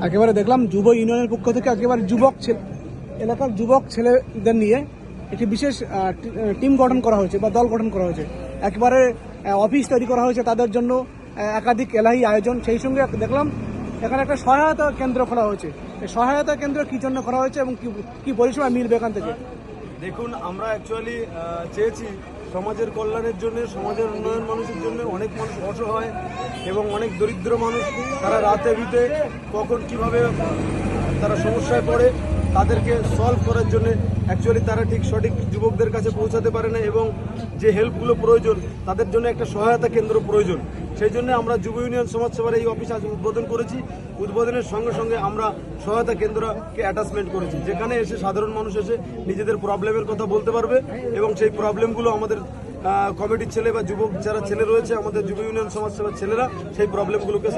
একেবারে দেখলাম যুব ইউনিয়নের পক্ষ থেকে একেবারে এলাকার যুবক ছেলেদের নিয়ে একটি বিশেষ টিম গঠন করা হয়েছে বা দল গঠন করা হয়েছে। একেবারে অফিস তৈরি করা হয়েছে তাদের জন্য, একাধিক এলাহি আয়োজন। সেই সঙ্গে দেখলাম এখানে একটা সহায়তা কেন্দ্র খোলা হয়েছে। এই সহায়তা কেন্দ্র কি জন্য করা হয়েছে এবং কি পরিষেবা মিলবে এখান থেকে? দেখুন, আমরা অ্যাকচুয়ালি চেয়েছি সমাজের কল্যাণের জন্য, সমাজের উন্নয়ন মানুষের জন্য। অনেক মানুষ অসহায় এবং অনেক দরিদ্র মানুষ, তারা রাতে ভিতে কখন কিভাবে তারা সমস্যায় পড়ে, তাদেরকে সলভ করার জন্য অ্যাকচুয়ালি তারা ঠিক সঠিক যুবকদের কাছে পৌঁছাতে পারে না এবং যে হেল্পগুলো প্রয়োজন তাদের জন্য একটা সহায়তা কেন্দ্র প্রয়োজন। সেই জন্য আমরা যুব ইউনিয়ন সমাজসেবার এই অফিস আজ উদ্বোধন করেছি। উদ্বোধনের সঙ্গে সঙ্গে আমরা সহায়তা কেন্দ্রকে অ্যাটাচমেন্ট করেছি, যেখানে এসে সাধারণ মানুষ এসে নিজেদের প্রবলেমের কথা বলতে পারবে এবং সেই প্রবলেমগুলো আমাদের কমিটির ছেলে বা যুবক যারা ছেলে রয়েছে, আমাদের যুব ইউনিয়ন সমাজসেবার ছেলেরা সেই প্রবলেমগুলোকে